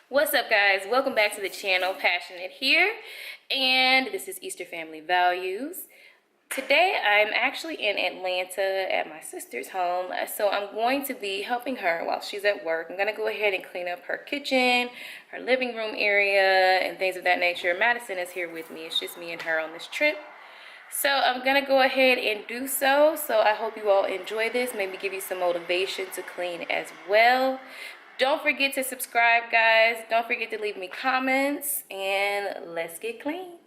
What's up, guys? Welcome back to the channel. Passionate here, and this is Easter Family Values. Today I'm actually in Atlanta at my sister's home, so I'm going to be helping her while she's at work. I'm going to go ahead and clean up her kitchen, her living room area, and things of that nature. Madison is here with me. It's just me and her on this trip. So I'm going to go ahead and do so. So I hope you all enjoy this, maybe give you some motivation to clean as well. Don't forget to subscribe, guys. Don't forget to leave me comments, and let's get clean.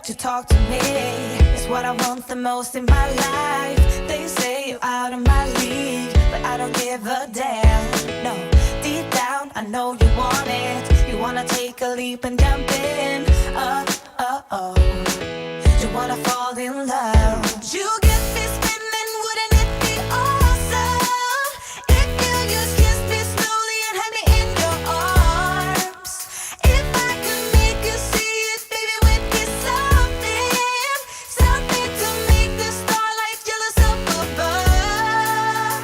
To talk to me is what I want the most in my life. They say you're out of my league, but I don't give a damn. No, deep down I know you want it. You wanna take a leap and jump in. You wanna fall in love. You get me spinning, wouldn't it be awesome if you just kiss me slowly and had me in your arms? If I could make you see it, baby, we'd kiss something to make the starlight jealous up above.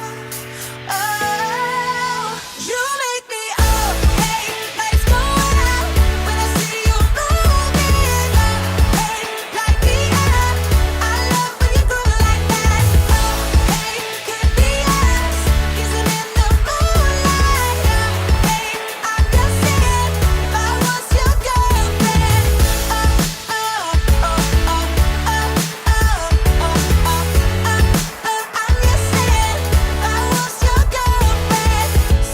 Oh, you make me up, hey, lights go out when I see you moving up, hey, light me up. I love when you groove like that. Oh, hey, could be us, kissing in the moonlight. Hey, I'm just saying, if I was your girlfriend.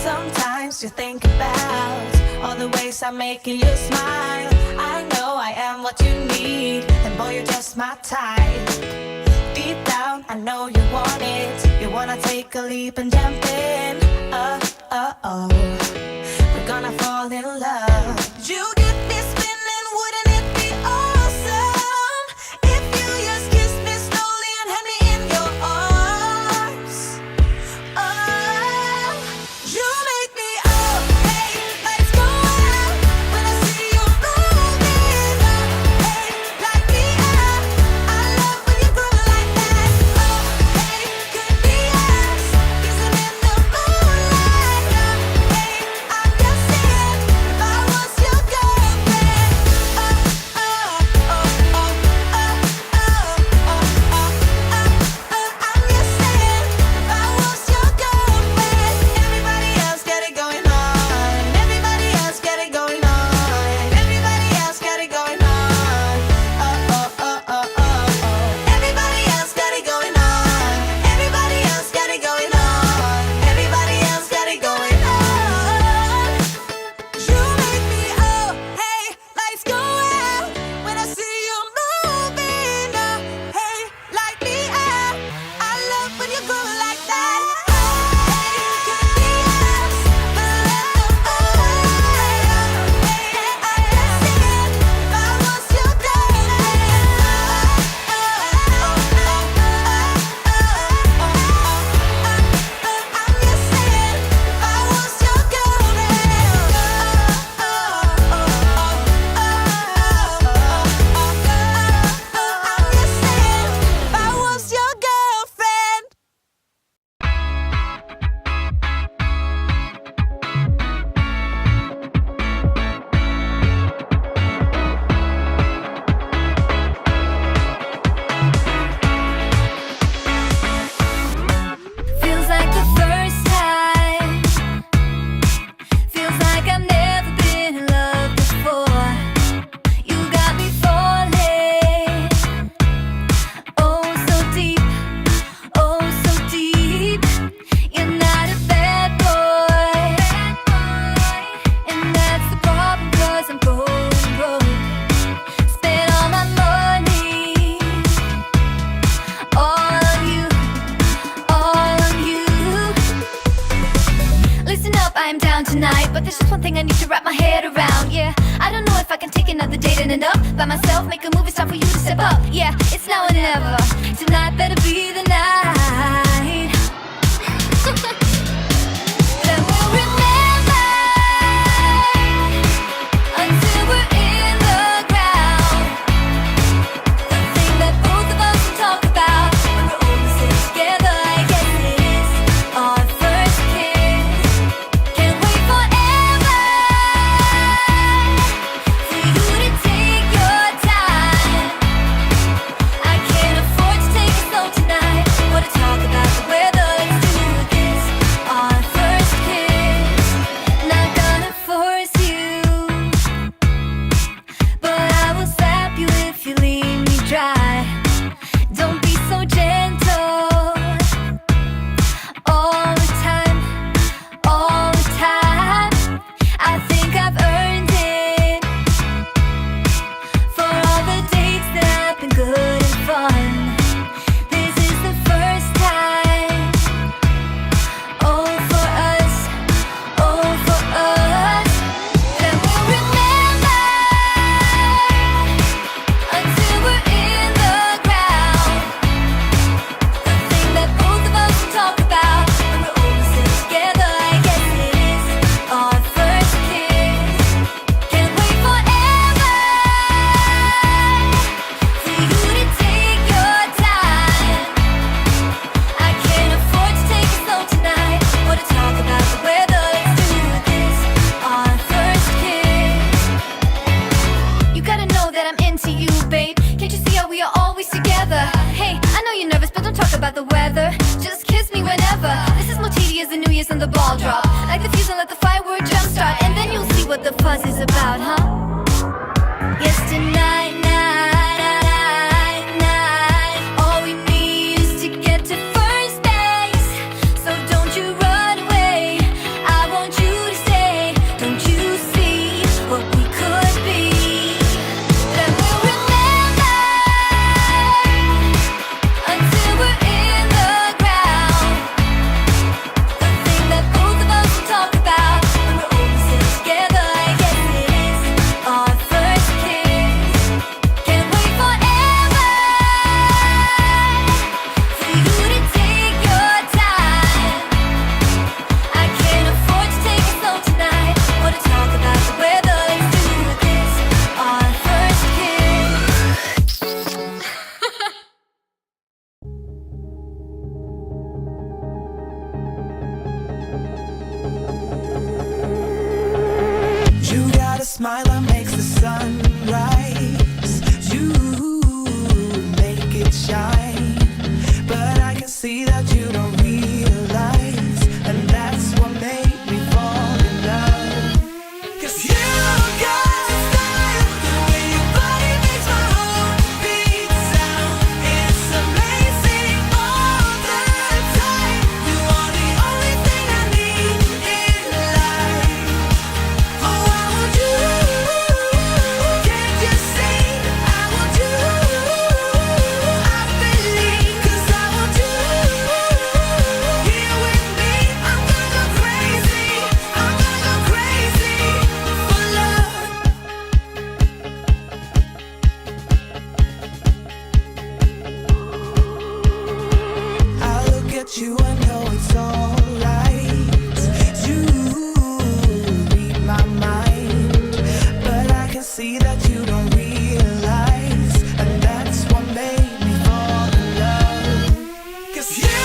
Sometimes you think about all the ways I'm making you smile. I know I am what you need, and boy, you're just my type. Deep down, I know you want it. You wanna take a leap and jump in. We're gonna fall in love. You get me spinning, wouldn't it be awesome if you just kiss me slowly and had me in your arms? Oh, you make me up, hey, lights go out when I see you moving up, hey, light me up. I love when you groove like that. Oh, hey, could be us, kissing in the moonlight. Hey, I'm just saying, if I was your girlfriend. I'm just saying, if I was your girlfriend. Everybody else got it going on. Everybody else got it going on. Everybody else got it going on. Everybody else got it going on. Everybody else got it going on. Everybody else got it going on. You make me up, hey, lights go out when I see you moving up, hey, light me up. I love when you groove like that. Hey, could be us, but hey, I'm just saying, if I was your girlfriend. I'm just saying, if I was your girlfriend. I'm just saying, if I was your girlfriend. Feels like the first time. Feels like I've never been in love before. You got me falling. Oh, so deep. Oh, so deep. You're not a bad boy. And that's the problem, 'cause I'm going broke. Spent all my money. All on you. All on you. Listen up, I am down tonight, but there's just one thing I need to wrap my head around. Yeah, I don't know if I can take another date in and up by myself. Make a move, it's time for you to step up. Yeah, it's now or never. Tonight better be the night. Then we'll remember until we're in the ground. babe. Can't you see how we are always together? Hey, I know you're nervous, but don't talk about the weather. Just kiss me whenever. This is more tedious than New Year's and the ball drop. Like the fuse and let the firework jumpstart, and then you'll see what the fuss is about, huh? Yes, tonight, all we need is to get to first base. So don't you run away, I want you to stay. Don't you see what we could be? Then we'll remember until we're in the ground. The thing that both of us will talk about when we're all sit together. Yes, it is our first kiss. Can't wait forever for you to take your time. I can't afford to take it slow tonight. Wanna talk about the weather? Let's do this. Our first kiss. You got a smile that makes the sun rise. You make it shine. But I can see that you don't realize, and that's what made me fall in love. 'Cause you got a style, the way your body makes my heart beat sound. It's amazing all the time. You are the only thing I need in life. Oh, I want you. Can't you see? I want you. I believe, 'cause I want you here with me. I'm gonna go crazy. I'm gonna go crazy for love. I look at you and know it's alright. You read my mind, but I can see that you don't realize, and that's what made me fall in love. 'Cause you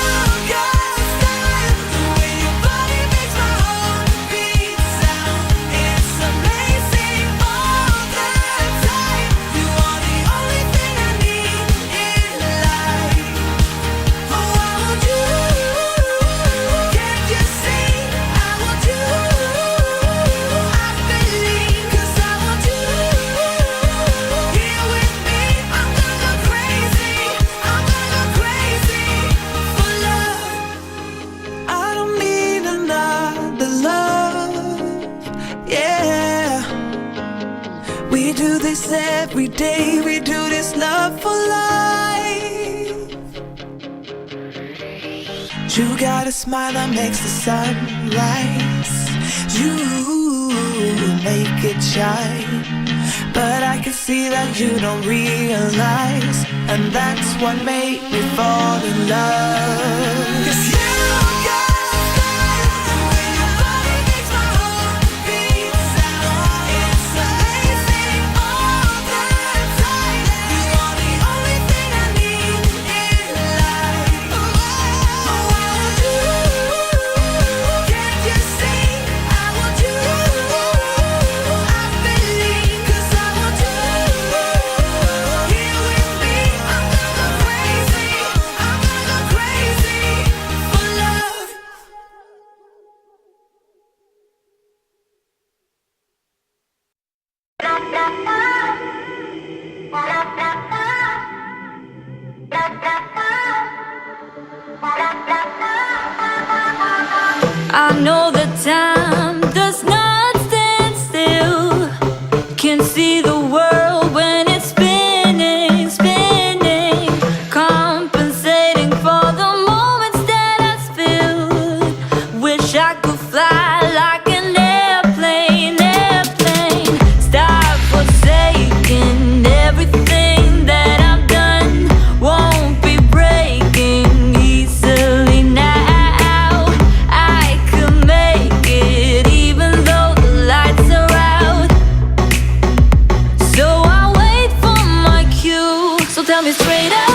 got a style, the way your body makes my heart beat sound. It's amazing all the time. You are the only thing I need in life. Oh, I want you. Can't you see? I want you. I believe, 'cause I want you here with me. I'm gonna go crazy. I'm gonna go crazy for love. I don't need another love. Yeah. We do this every day. We do this love for life. You got a smile that makes the sun rise. You make it shine. But I can see that you don't realize, and that's what made me fall in love. 'Cause you got a style, the way your body makes my heart beat sound. It's amazing all the time. You are the only thing I need in life. Oh, I want you. Can't you see? I want you. I believe, 'cause I want you here with me. I'm gonna go crazy. I'm gonna go crazy for love. I know that time does not stand still. Can see the world when it's spinning, spinning. Compensating for the moments that I spilled. Wish I could fly like an airplane, airplane. Stop forsaking everything that I've done. Won't be breaking easily now. I could make it even though the lights are out. So I wait for my cue. So tell me straight up.